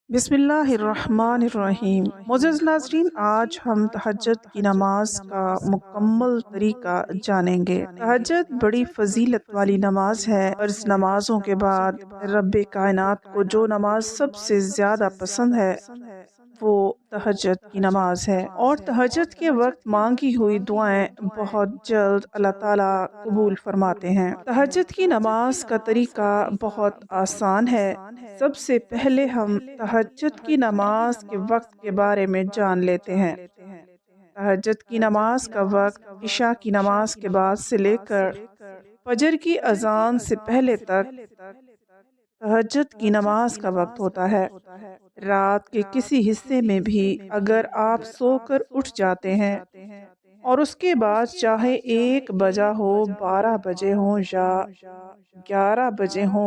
बिस्मिल्लाहिर्रहमानिर्रहीम। मोअज़्ज़ज़ नाज़रीन, आज हम तहज्जुद की नमाज का मुकम्मल तरीका जानेंगे। तहज्जुद बड़ी फजीलत वाली नमाज है और इस नमाजों के बाद रब्बे कायनात को जो नमाज सबसे ज़्यादा पसंद है वो तहज्जुद की नमाज है। और तहज्जुद के वक्त मांगी हुई दुआएं बहुत जल्द अल्लाह ताला कबूल फरमाते हैं। तहज्जुद की नमाज का तरीका बहुत आसान है। सबसे पहले हम तहज्जुद की नमाज के वक्त के बारे में जान लेते हैं। तहज्जुद की नमाज का वक्त इशा की नमाज के बाद से लेकर फजर की अजान से पहले तक तहज्जुद की नमाज का वक्त होता है। रात के किसी हिस्से में भी अगर आप सोकर उठ जाते हैं और उसके बाद चाहे 1 बजा हो, 12 बजे हो या 11 बजे हो,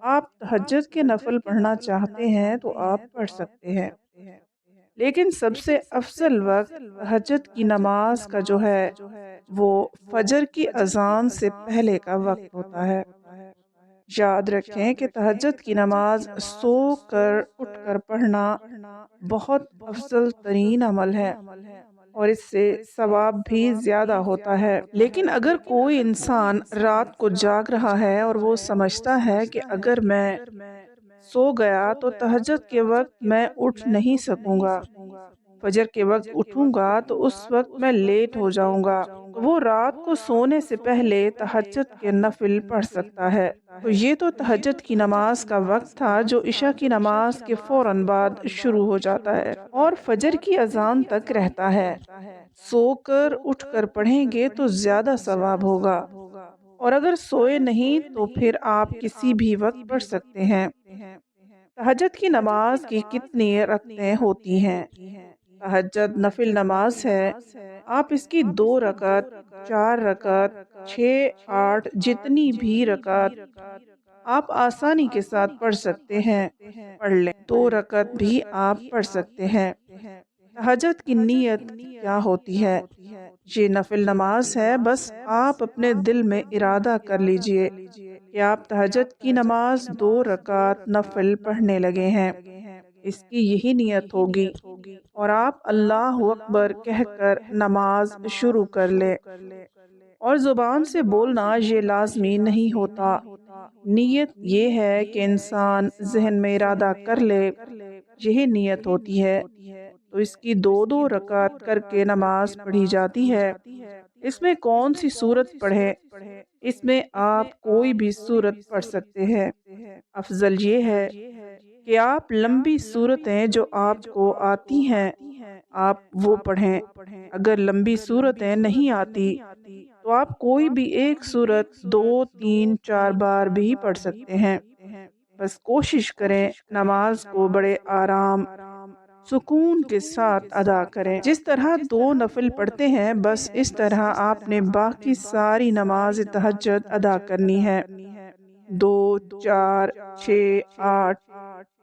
आप तहज्जुद के नफल पढ़ना चाहते हैं तो आप पढ़ सकते हैं। लेकिन सबसे अफजल वक्त तहज्जुद की नमाज का जो है वो फजर की अजान से पहले का वक्त होता है। याद रखें कि तहज्जुद की नमाज सो कर उठ कर पढ़ना बहुत अफजल तरीन अमल है और इससे सवाब भी ज़्यादा होता है। लेकिन अगर कोई इंसान रात को जाग रहा है और वो समझता है कि अगर मैं सो गया तो तहज्जुद के वक्त मैं उठ नहीं सकूंगा, फजर के वक्त उठूंगा तो उस वक्त मैं लेट हो जाऊंगा, तो वो रात को सोने से पहले तहज्जुद के नफिल पढ़ सकता है। तो ये तो तहज्जुद की नमाज का वक्त था जो इशा की नमाज के फौरन बाद शुरू हो जाता है और फजर की अजान तक रहता है। सोकर उठकर पढ़ेंगे तो ज्यादा सवाब होगा और अगर सोए नहीं तो फिर आप किसी भी वक्त पढ़ सकते हैं। तहज्जुद की नमाज की कितनी रकतें होती हैं? तहज्जुद नफिल नमाज है। आप इसकी 2 रकत, 4 रकत, 6, 8 जितनी भी रकत आप आसानी के साथ पढ़ सकते हैं, पढ़ लें। 2 रकत भी आप पढ़ सकते हैं। तहज्जुद की नीयत क्या होती है? ये नफिल नमाज है। बस आप अपने दिल में इरादा कर लीजिए कि आप तहज्जुद की नमाज 2 रकात नफिल पढ़ने लगे हैं। इसकी यही नियत होगी और आप अल्लाह अकबर कहकर नमाज शुरू कर ले। और जुबान से बोलना ये लाजमी नहीं होता। नियत ये है कि इंसान जहन में इरादा कर ले, यही नियत होती है। तो इसकी 2 2 रकात करके नमाज पढ़ी जाती है। इसमें कौन सी सूरत पढ़े? इसमें आप कोई भी सूरत पढ़ सकते हैं। अफजल ये है कि आप लंबी सूरतें जो आपको आती हैं आप वो पढ़ें। अगर लंबी सूरतें नहीं आती तो आप कोई भी एक सूरत 2 3 4 बार भी पढ़ सकते हैं। बस कोशिश करें नमाज को बड़े आराम सुकून के साथ अदा करें। जिस तरह 2 नफिल पढ़ते हैं बस इस तरह आपने बाकी सारी नमाज तहज्जुद अदा करनी है। 2 4 6 8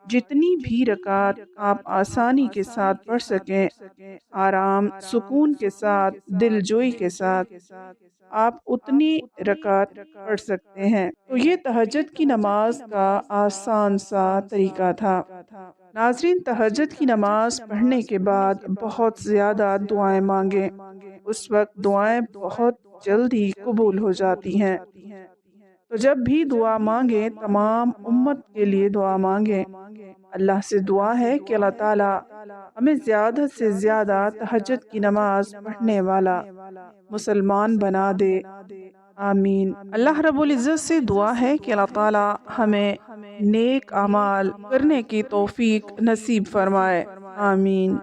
जितनी भी रकात आप आसानी के साथ पढ़ सकें, आराम सुकून के साथ, दिलजोई के साथ आप उतनी रकात पढ़ सकते हैं। तो ये तहज्जुद की नमाज का आसान सा तरीका था। नाज़रीन, तहज्जुद की नमाज पढ़ने के बाद बहुत ज़्यादा दुआएं मांगें। उस वक्त दुआएं बहुत जल्दी कबूल हो जाती हैं। तो जब भी दुआ मांगे तमाम उम्मत के लिए दुआ मांगे। अल्लाह से दुआ है कि अल्लाह ताला हमें ज़्यादा से ज़्यादा तहज्जुद की नमाज पढ़ने वाला मुसलमान बना दे। आमीन। अल्लाह रब्बुल इज़्ज़त से दुआ है कि अल्लाह ताला हमें नेक अमाल करने की तौफीक नसीब फरमाए। आमीन।